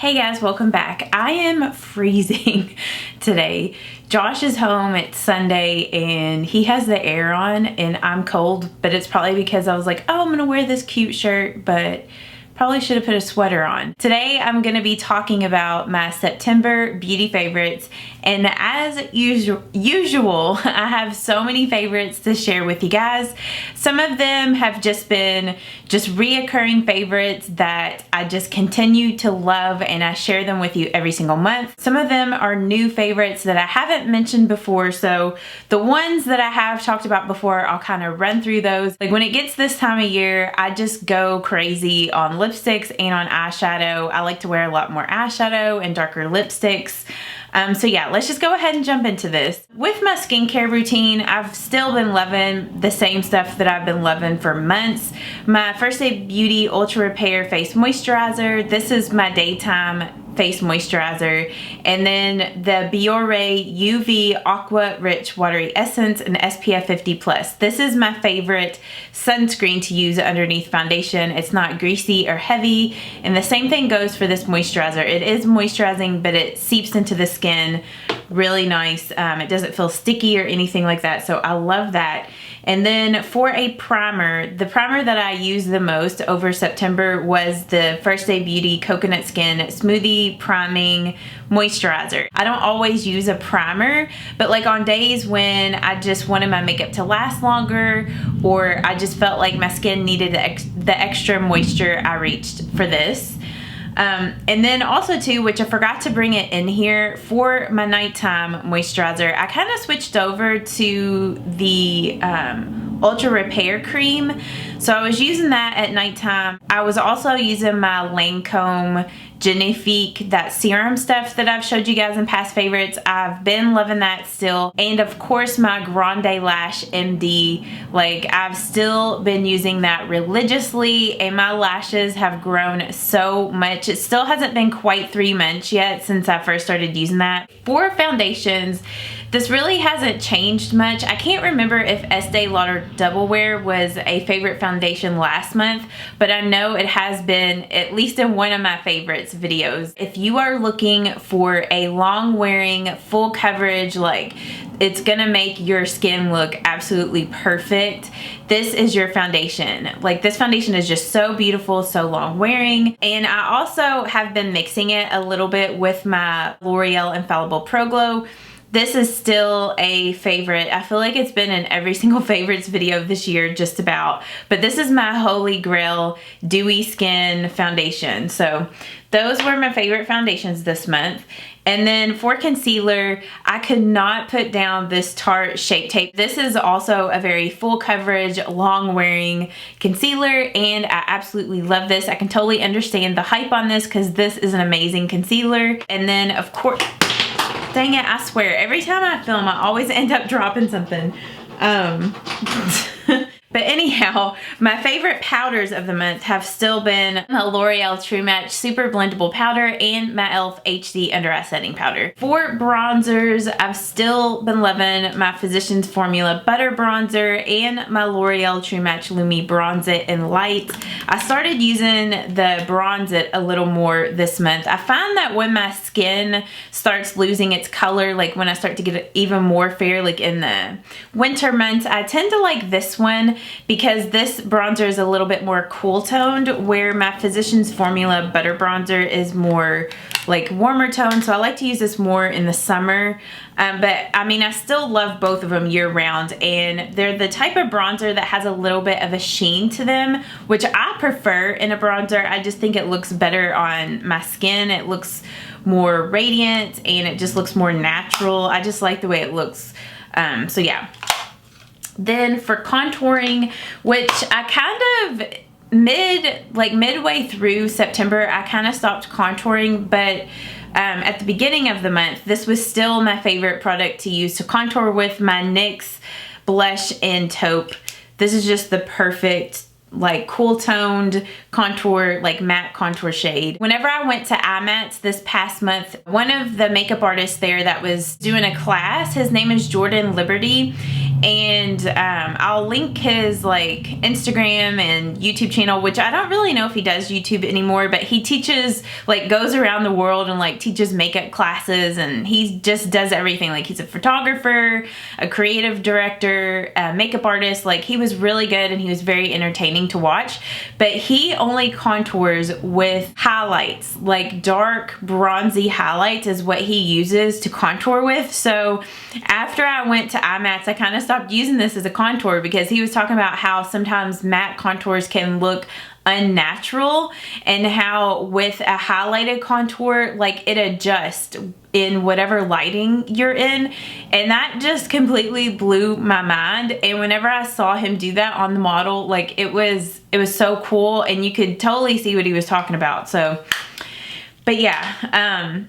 Hey guys, welcome back. I am freezing today. Josh is home, it's Sunday, and he has the air on and I'm cold, but it's probably because I was like, oh, I'm gonna wear this cute shirt, but probably should have put a sweater on. Today I'm gonna be talking about my September beauty favorites, and as usual, I have so many favorites to share with you guys. Some of them have just been reoccurring favorites that I just continue to love, and I share them with you every single month. Some of them are new favorites that I haven't mentioned before, so the ones that I have talked about before, I'll kind of run through those. Like when it gets this time of year, I just go crazy on lipsticks and on eyeshadow. I like to wear a lot more eyeshadow and darker lipsticks. So yeah, let's just go ahead and jump into this. With my skincare routine, I've still been loving the same stuff that I've been loving for months. My First Aid Beauty Ultra Repair Face Moisturizer. This is my daytime face moisturizer, and then the Biore UV Aqua Rich Watery Essence and SPF 50+. This is my favorite sunscreen to use underneath foundation. It's not greasy or heavy, and the same thing goes for this moisturizer. It is moisturizing, but it seeps into the skin really nice. It doesn't feel sticky or anything like that, so I love that. And then for a primer, the primer that I used the most over September was the First Aid Beauty Coconut Skin Smoothie Priming Moisturizer. I don't always use a primer, but like on days when I just wanted my makeup to last longer, or I just felt like my skin needed the extra moisture, I reached for this. And then also too, which I forgot to bring it in here, for my nighttime moisturizer, I kind of switched over to the Ultra Repair Cream. So I was using that at nighttime. I was also using my Lancome Genifique, that serum stuff that I've showed you guys in past favorites. I've been loving that still. And of course my Grande Lash MD, like I've still been using that religiously, and my lashes have grown so much. It still hasn't been quite 3 months yet since I first started using that. For foundations, this really hasn't changed much. I can't remember if Estee Lauder Double Wear was a favorite foundation last month, but I know it has been at least in one of my favorites videos. If you are looking for a long wearing, full coverage, like it's gonna make your skin look absolutely perfect, this is your foundation. Like this foundation is just so beautiful, so long wearing. And I also have been mixing it a little bit with my L'Oreal Infallible Pro Glow. This is still a favorite. I feel like it's been in every single favorites video this year, just about. But this is my holy grail dewy skin foundation. So those were my favorite foundations this month. And then for concealer, I could not put down this Tarte Shape Tape. This is also a very full coverage, long wearing concealer, and I absolutely love this. I can totally understand the hype on this because this is an amazing concealer. And then of course, dang it, I swear, every time I film, I always end up dropping something. But anyhow, my favorite powders of the month have still been my L'Oreal True Match Super Blendable Powder and my e.l.f. HD Under Eye Setting Powder. For bronzers, I've still been loving my Physicians Formula Butter Bronzer and my L'Oreal True Match Lumi Bronze It in Light. I started using the Bronze It a little more this month. I find that when my skin starts losing its color, like when I start to get even more fair, like in the winter months, I tend to like this one, because this bronzer is a little bit more cool toned, where my Physicians Formula Butter Bronzer is more like warmer tone. So I like to use this more in the summer. But I mean, I still love both of them year round, and they're the type of bronzer that has a little bit of a sheen to them, which I prefer in a bronzer. I just think it looks better on my skin. It looks more radiant and it just looks more natural. I just like the way it looks. So yeah. Then for contouring, which I kind of midway through September, I kind of stopped contouring, but at the beginning of the month, this was still my favorite product to use to contour with, my NYX blush in taupe. This is just the perfect like cool toned contour, like matte contour shade. Whenever I went to IMATS this past month, one of the makeup artists there that was doing a class, his name is Jordan Liberty, and I'll link his like Instagram and YouTube channel, which I don't really know if he does YouTube anymore, but he teaches, like goes around the world and like teaches makeup classes, and he just does everything. Like he's a photographer, a creative director, a makeup artist. Like he was really good and he was very entertaining to watch, but he only contours with highlights, like dark bronzy highlights is what he uses to contour with. So after I went to IMATS, I kind of stopped using this as a contour because he was talking about how sometimes matte contours can look unnatural, and how with a highlighted contour, like it adjusts in whatever lighting you're in, and that just completely blew my mind. And whenever I saw him do that on the model, like it was so cool, and you could totally see what he was talking about. So, but yeah,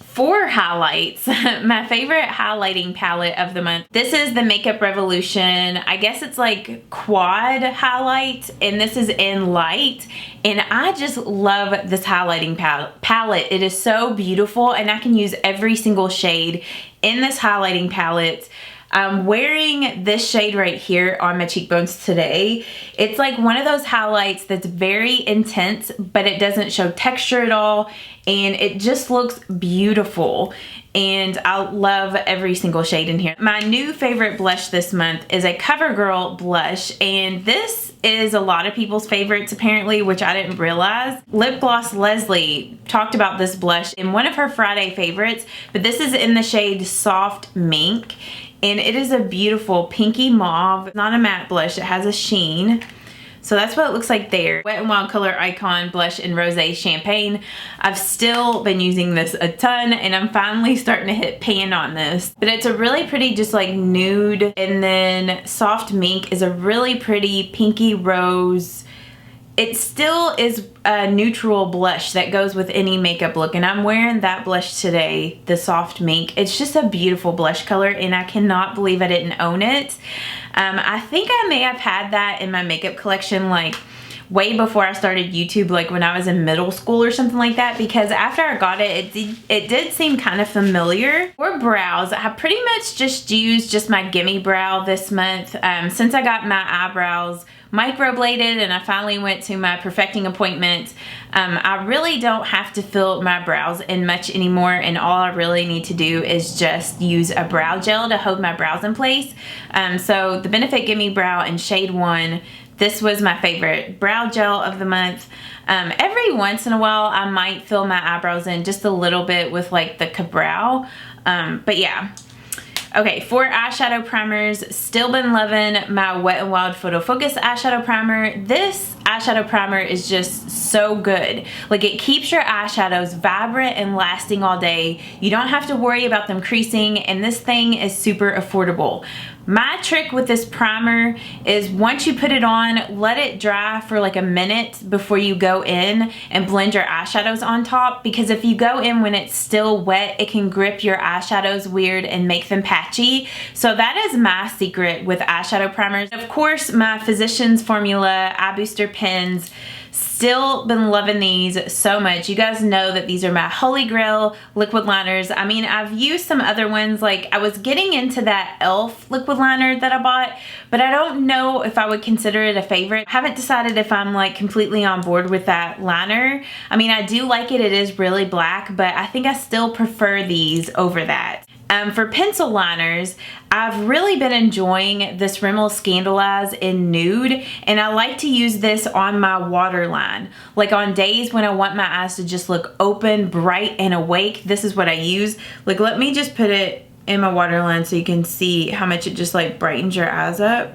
for highlights, my favorite highlighting palette of the month, this is the Makeup Revolution. I guess it's like quad highlight, and this is in light, and I just love this highlighting palette. It is so beautiful, and I can use every single shade in this highlighting palette. I'm wearing this shade right here on my cheekbones today. It's like one of those highlights that's very intense, but it doesn't show texture at all, and it just looks beautiful. And I love every single shade in here. My new favorite blush this month is a CoverGirl blush, and this is a lot of people's favorites apparently, which I didn't realize. Lip Gloss Leslie talked about this blush in one of her Friday favorites, but this is in the shade Soft Mink. And it is a beautiful pinky mauve. It's not a matte blush, it has a sheen. So that's what it looks like there. Wet n Wild Color Icon blush in Rosé Champagne. I've still been using this a ton, and I'm finally starting to hit pan on this. But it's a really pretty just like nude, and then Soft Mink is a really pretty pinky rose. It still is a neutral blush that goes with any makeup look, and I'm wearing that blush today, the Soft Mink. It's just a beautiful blush color, and I cannot believe I didn't own it. I think I may have had that in my makeup collection like way before I started YouTube, like when I was in middle school or something like that, because after I got it, it did seem kind of familiar. For brows, I pretty much just used just my Gimme Brow this month. Since I got my eyebrows microbladed and I finally went to my perfecting appointment, I really don't have to fill my brows in much anymore, and all I really need to do is just use a brow gel to hold my brows in place. So the Benefit Gimme Brow in shade 1, this was my favorite brow gel of the month. Every once in a while I might fill my eyebrows in just a little bit with like the Ka-Brow, but yeah. Okay, for eyeshadow primers, still been loving my Wet n Wild Photo Focus eyeshadow primer. This eyeshadow primer is just so good. Like it keeps your eyeshadows vibrant and lasting all day. You don't have to worry about them creasing, and this thing is super affordable. My trick with this primer is once you put it on, let it dry for like a minute before you go in and blend your eyeshadows on top, because if you go in when it's still wet, it can grip your eyeshadows weird and make them patchy. So that is my secret with eyeshadow primers. Of course, my Physicians Formula Eye Booster pens. Still been loving these so much. You guys know that these are my holy grail liquid liners. I mean, I've used some other ones, like I was getting into that e.l.f. liquid liner that I bought, but I don't know if I would consider it a favorite. I haven't decided if I'm like completely on board with that liner. I mean, I do like it. It is really black, but I think I still prefer these over that. For pencil liners, I've really been enjoying this Rimmel Scandaleyes in Nude, and I like to use this on my waterline. Like on days when I want my eyes to just look open, bright, and awake, this is what I use. Like let me just put it in my waterline so you can see how much it just like brightens your eyes up.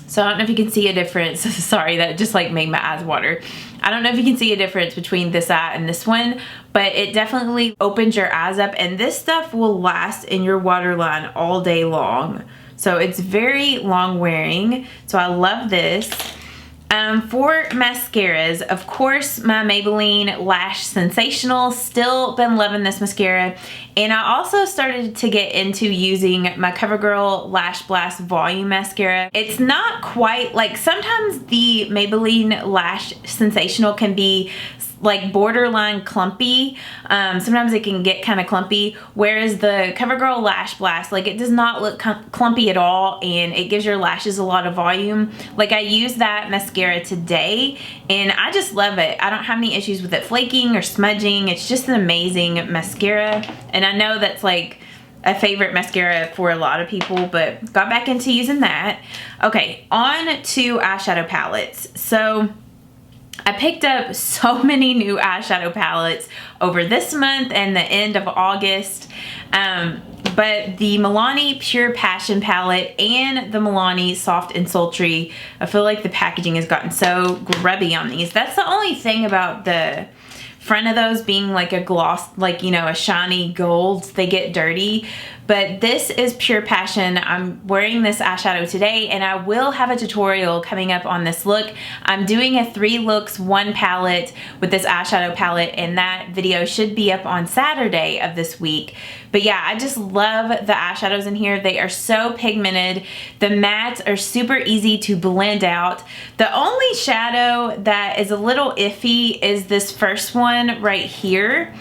So I don't know if you can see a difference. Sorry, that just like made my eyes water. I don't know if you can see a difference between this eye and this one, but it definitely opens your eyes up, and this stuff will last in your waterline all day long. So it's very long wearing, so I love this. For mascaras, of course, my Maybelline Lash Sensational. Still been loving this mascara. And I also started to get into using my CoverGirl Lash Blast Volume Mascara. It's not quite, like sometimes the Maybelline Lash Sensational can be like borderline clumpy. Sometimes it can get kind of clumpy, whereas the CoverGirl Lash Blast, like it does not look clumpy at all, and it gives your lashes a lot of volume. Like I used that mascara today and I just love it. I don't have any issues with it flaking or smudging. It's just an amazing mascara, and I know that's like a favorite mascara for a lot of people, but got back into using that. Okay, on to eyeshadow palettes. So I picked up so many new eyeshadow palettes over this month and the end of August. But the Milani Pure Passion palette and the Milani Soft and Sultry, I feel like the packaging has gotten so grubby on these. That's the only thing about the front of those being like a gloss, like, you know, a shiny gold. They get dirty. But this is Pure Passion. I'm wearing this eyeshadow today, and I will have a tutorial coming up on this look. I'm doing a 3 looks 1 palette with this eyeshadow palette, and that video should be up on Saturday of this week. But yeah, I just love the eyeshadows in here. They are so pigmented. The mattes are super easy to blend out. The only shadow that is a little iffy is this first one right here.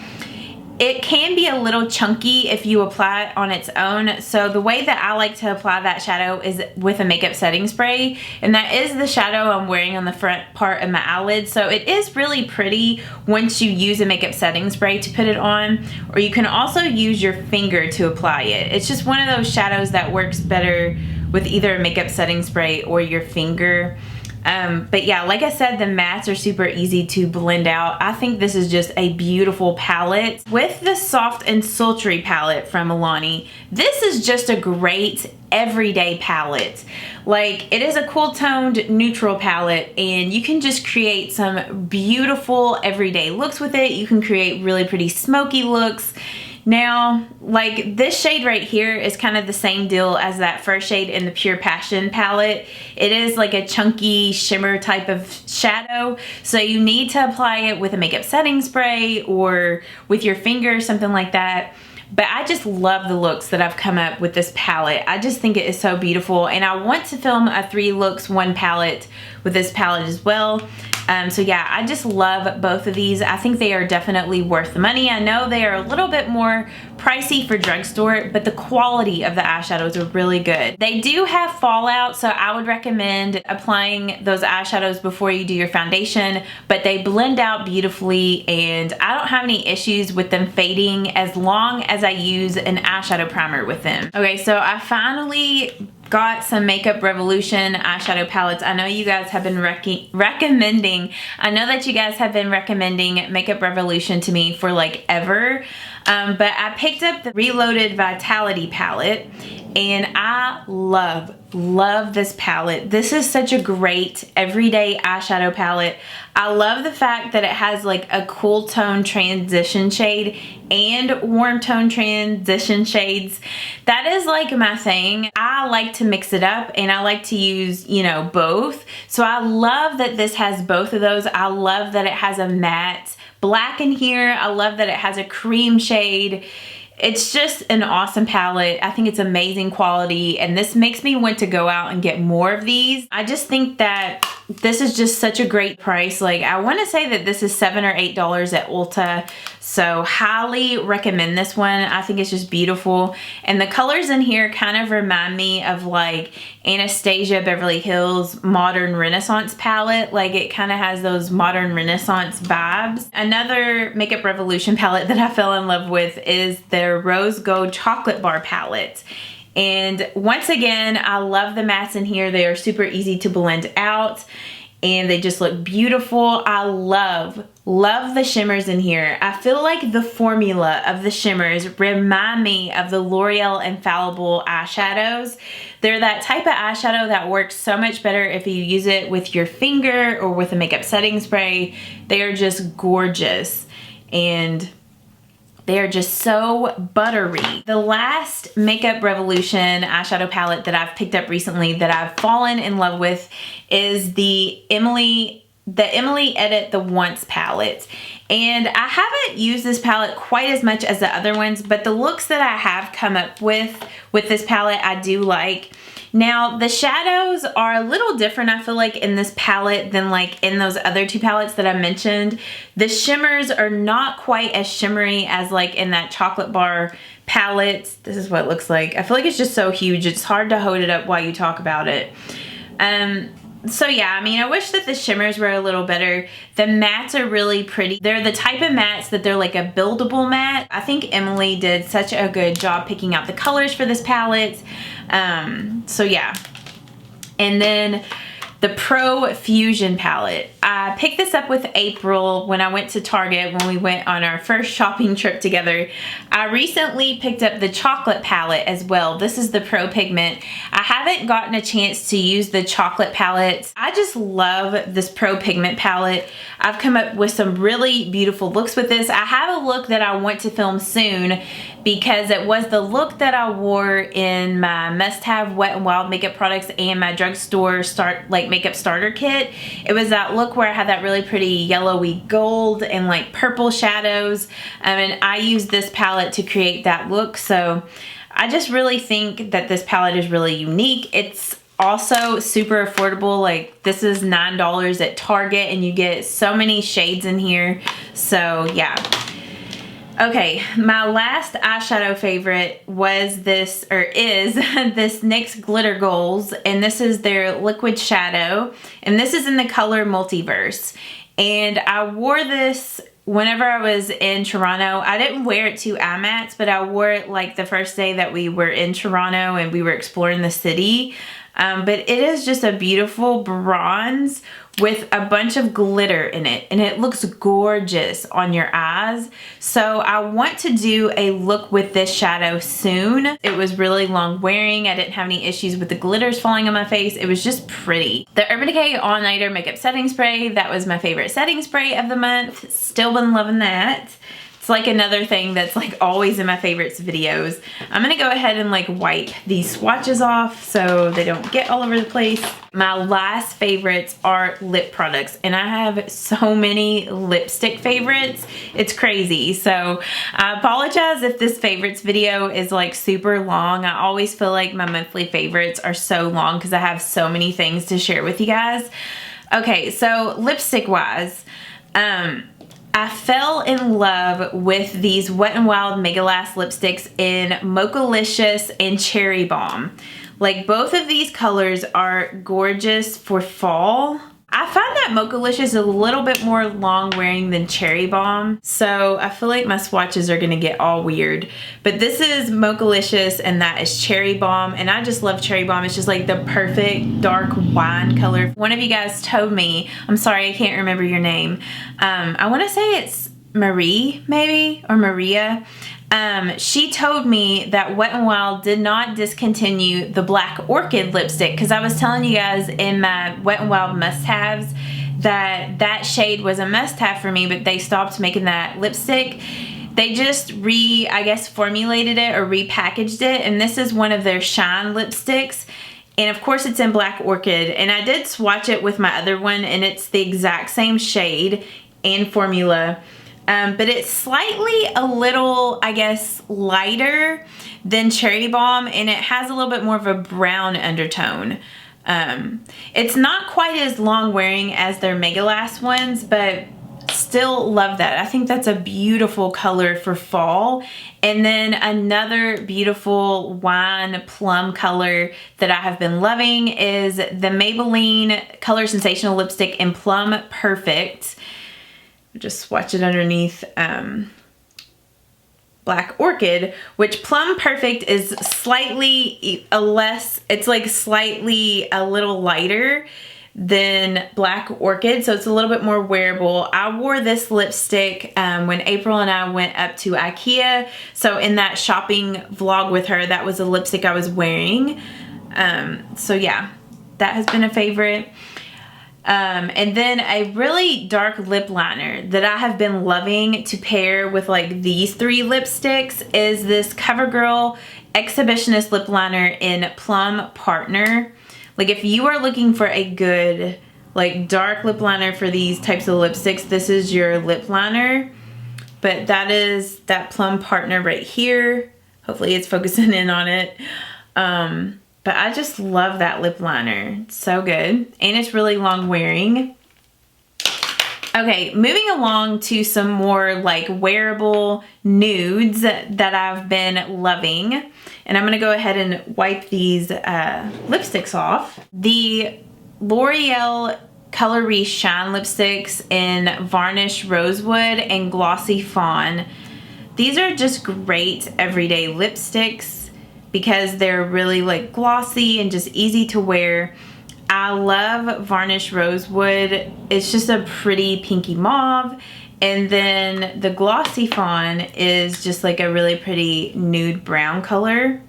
It can be a little chunky if you apply it on its own. So the way that I like to apply that shadow is with a makeup setting spray. And that is the shadow I'm wearing on the front part of my eyelid. So it is really pretty once you use a makeup setting spray to put it on. Or you can also use your finger to apply it. It's just one of those shadows that works better with either a makeup setting spray or your finger. But yeah, like I said, the mattes are super easy to blend out. I think this is just a beautiful palette. With the Soft and Sultry palette from Milani, this is just a great everyday palette. Like, it is a cool toned neutral palette, and you can just create some beautiful everyday looks with it. You can create really pretty smoky looks. Now, like this shade right here is kind of the same deal as that first shade in the Pure Passion palette. It is like a chunky shimmer type of shadow, so you need to apply it with a makeup setting spray or with your finger, something like that. But I just love the looks that I've come up with this palette. I just think it is so beautiful, and I want to film a 3 looks 1 palette with this palette as well. So yeah, I just love both of these. I think they are definitely worth the money. I know they are a little bit more pricey for drugstore, but the quality of the eyeshadows are really good. They do have fallout, so I would recommend applying those eyeshadows before you do your foundation, but they blend out beautifully, and I don't have any issues with them fading as long as I use an eyeshadow primer with them. Okay, so I finally got some Makeup Revolution eyeshadow palettes. I know you guys have been recommending, I know that you guys have been recommending Makeup Revolution to me for like ever. But I picked up the Reloaded Vitality palette, and I love this palette. This is such a great everyday eyeshadow palette. I love the fact that it has like a cool tone transition shade and warm tone transition shades. That is like my thing. I like to mix it up, and I like to use, you know, both. So I love that this has both of those. I love that it has a matte black in here. I love that it has a cream shade. It's just an awesome palette. I think it's amazing quality, and this makes me want to go out and get more of these. I just think that this is just such a great price. Like, I want to say that this is $7 or $8 at Ulta, so highly recommend this one. I think it's just beautiful, and the colors in here kind of remind me of like Anastasia Beverly Hills Modern Renaissance palette. Like, it kind of has those modern Renaissance vibes. Another Makeup Revolution palette that I fell in love with is their Rose Gold Chocolate Bar palette. And once again, I love the mattes in here. They are super easy to blend out, and they just look beautiful. I love the shimmers in here. I feel like the formula of the shimmers remind me of the L'Oreal Infallible eyeshadows. They're that type of eyeshadow that works so much better if you use it with your finger or with a makeup setting spray. They are just gorgeous, and they are just so buttery. The last Makeup Revolution eyeshadow palette that I've picked up recently that I've fallen in love with is the Emily Edit the Once palette. And I haven't used this palette quite as much as the other ones, but the looks that I have come up with this palette I do like. Now, the shadows are a little different, I feel like, in this palette than like in those other two palettes that I mentioned. The shimmers are not quite as shimmery as like in that chocolate bar palette. This is what it looks like. I feel like it's just so huge. It's hard to hold it up while you talk about it. So yeah, I mean, I wish that the shimmers were a little better. The mattes are really pretty. They're the type of mattes that they're like a buildable matte. I think Emily did such a good job picking out the colors for this palette. So yeah. And then the Pro Fusion palette. I picked this up with April when I went to Target when we went on our first shopping trip together. I recently picked up the chocolate palette as well. This is the Pro Pigment. I haven't gotten a chance to use the chocolate palettes. I just love this Pro Pigment palette. I've come up with some really beautiful looks with this. I have a look that I want to film soon because it was the look that I wore in my must-have Wet n Wild makeup products and my drugstore makeup starter kit. It was that look where I had that really pretty yellowy gold and like purple shadows, and I used this palette to create that look. So I just really think that this palette is really unique. It's also super affordable. Like, this is $9 at Target and you get so many shades in here. So yeah. Okay, my last eyeshadow favorite was this, or is this NYX Glitter Goals, and this is their liquid shadow, and this is in the color Multiverse. And I wore this whenever I was in Toronto. I didn't wear it to IMATS, but I wore it like the first day that we were in Toronto and we were exploring the city. But it is just a beautiful bronze with a bunch of glitter in it, and it looks gorgeous on your eyes. So I want to do a look with this shadow soon. It was really long wearing. I didn't have any issues with the glitters falling on my face. It was just pretty. The Urban Decay All Nighter Makeup Setting Spray, that was my favorite setting spray of the month. Still been loving that. It's like another thing that's like always in my favorites videos. I'm gonna go ahead and like wipe these swatches off so they don't get all over the place. My last favorites are lip products, and I have so many lipstick favorites. It's crazy. So I apologize if this favorites video is like super long. I always feel like my monthly favorites are so long because I have so many things to share with you guys. Okay, so lipstick wise, I fell in love with these Wet n Wild Mega Last lipsticks in Mochalicious and Cherry Bomb. Like, both of these colors are gorgeous for fall. I find that Mochalicious a little bit more long wearing than Cherry Bomb, so I feel like my swatches are gonna get all weird. But this is Mochalicious and that is Cherry Bomb, and I just love Cherry Bomb. It's just like the perfect dark wine color. One of you guys told me, I'm sorry, I can't remember your name. I wanna say it's Marie, maybe, or Maria. She told me that Wet n Wild did not discontinue the Black Orchid lipstick, because I was telling you guys in my Wet n Wild must-haves that that shade was a must-have for me, but they stopped making that lipstick. They just I guess formulated it or repackaged it, and this is one of their Shine lipsticks. And of course it's in Black Orchid, and I did swatch it with my other one, and it's the exact same shade and formula. But it's slightly a little, I guess, lighter than Cherry Bomb, and it has a little bit more of a brown undertone. It's not quite as long wearing as their Mega Last ones, but still love that. I think that's a beautiful color for fall. And then another beautiful wine plum color that I have been loving is the Maybelline Color Sensational Lipstick in Plum Perfect. Just swatch it underneath Black Orchid, which Plum Perfect is slightly it's like slightly a little lighter than Black Orchid, so it's a little bit more wearable. I wore this lipstick when April and I went up to IKEA, so in that shopping vlog with her, that was a lipstick I was wearing. So yeah, that has been a favorite. And then a really dark lip liner that I have been loving to pair with like these three lipsticks is this CoverGirl Exhibitionist Lip Liner in Plum Partner. Like, if you are looking for a good like dark lip liner for these types of lipsticks, this is your lip liner. But that is that Plum Partner right here. Hopefully it's focusing in on it. But I just love that lip liner. It's so good. And it's really long wearing. Okay, moving along to some more like wearable nudes that I've been loving. And I'm gonna go ahead and wipe these lipsticks off. The L'Oreal Coloris Shine lipsticks in Varnish Rosewood and Glossy Fawn. These are just great everyday lipsticks because they're really like glossy and just easy to wear. I love Varnish Rosewood. It's just a pretty pinky mauve. And then the Glossy Fawn is just like a really pretty nude brown color.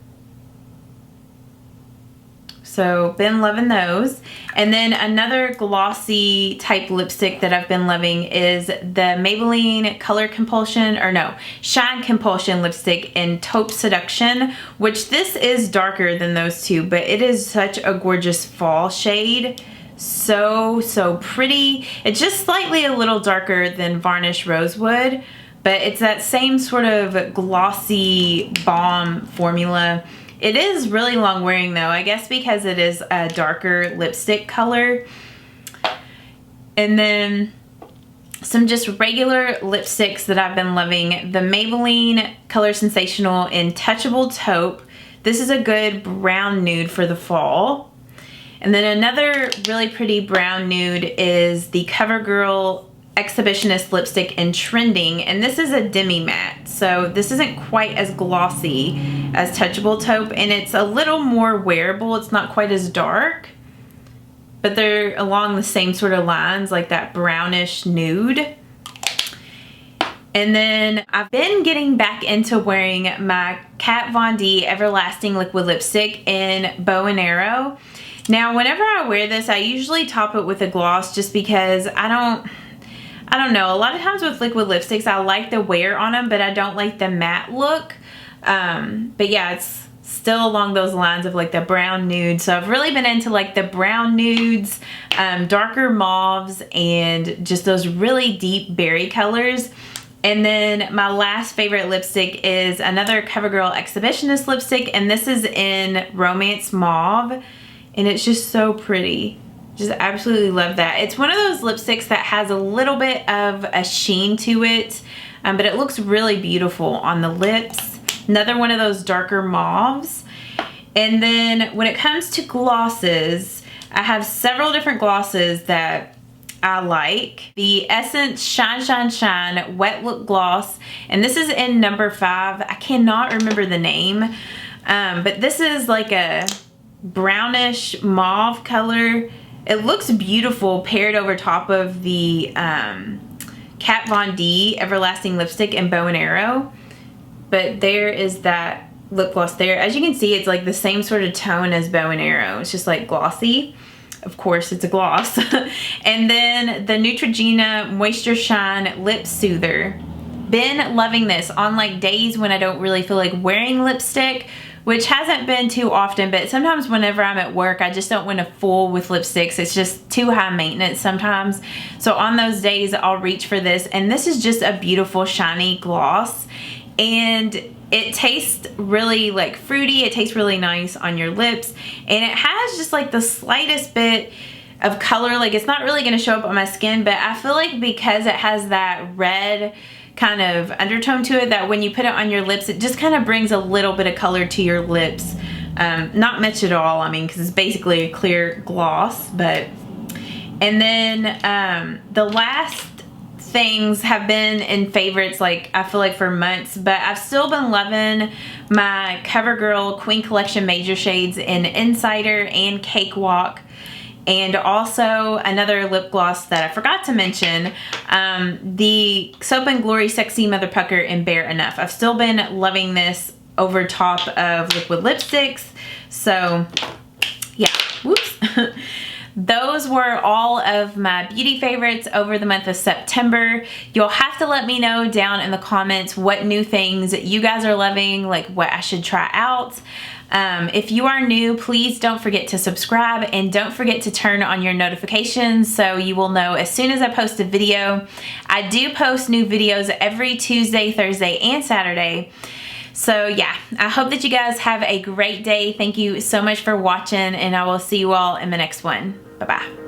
So been loving those. And then another glossy type lipstick that I've been loving is the Maybelline Color Compulsion, or no, Shine Compulsion lipstick in Taupe Seduction, which this is darker than those two, but it is such a gorgeous fall shade. So pretty. It's just slightly a little darker than Varnish Rosewood, but it's that same sort of glossy balm formula. It is really long wearing though, I guess because it is a darker lipstick color. And then some just regular lipsticks that I've been loving. The Maybelline Color Sensational in Touchable Taupe. This is a good brown nude for the fall. And then another really pretty brown nude is the CoverGirl Exhibitionist lipstick in Trending, and this is a demi matte, so this isn't quite as glossy as Touchable Taupe, and it's a little more wearable. It's not quite as dark, but they're along the same sort of lines, like that brownish nude. And then I've been getting back into wearing my Kat Von D Everlasting Liquid Lipstick in Bow and Arrow. Now whenever I wear this, I usually top it with a gloss just because I don't know, a lot of times with liquid lipsticks I like the wear on them, but I don't like the matte look. But yeah, it's still along those lines of like the brown nude. So I've really been into like the brown nudes, darker mauves, and just those really deep berry colors. And then my last favorite lipstick is another CoverGirl Exhibitionist lipstick, and this is in Romance Mauve, and it's just so pretty. Just absolutely love that. It's one of those lipsticks that has a little bit of a sheen to it, but it looks really beautiful on the lips. Another one of those darker mauves. And then when it comes to glosses, I have several different glosses that I like. The Essence Shine Shine Shine Wet Look Gloss, and this is in number 5. I cannot remember the name, but this is like a brownish mauve color. It looks beautiful paired over top of the Kat Von D Everlasting Lipstick in Bow and Arrow. But there is that lip gloss there. As you can see, it's like the same sort of tone as Bow and Arrow. It's just like glossy. Of course, it's a gloss. And then the Neutrogena Moisture Shine Lip Soother. Been loving this on like days when I don't really feel like wearing lipstick, which hasn't been too often, but sometimes whenever I'm at work, I just don't want to fool with lipsticks. It's just too high maintenance sometimes. So on those days, I'll reach for this. And this is just a beautiful shiny gloss. And it tastes really like fruity. It tastes really nice on your lips. And it has just like the slightest bit of color. Like it's not really going to show up on my skin, but I feel like because it has that red kind of undertone to it, that when you put it on your lips, it just kind of brings a little bit of color to your lips. Not much at all, I mean, because it's basically a clear gloss. But and then the last things have been in favorites, like I feel like for months, but I've still been loving my CoverGirl Queen Collection Major Shades in Insider and Cakewalk. And also another lip gloss that I forgot to mention, the Soap and Glory Sexy Mother Pucker in Bare Enough. I've still been loving this over top of liquid lipsticks. So yeah, whoops. Those were all of my beauty favorites over the month of September. You'll have to let me know down in the comments what new things you guys are loving, like what I should try out. If you are new, please don't forget to subscribe and don't forget to turn on your notifications so you will know as soon as I post a video. I do post new videos every Tuesday, Thursday, and Saturday. So yeah, I hope that you guys have a great day. Thank you so much for watching, and I will see you all in the next one. Bye-bye.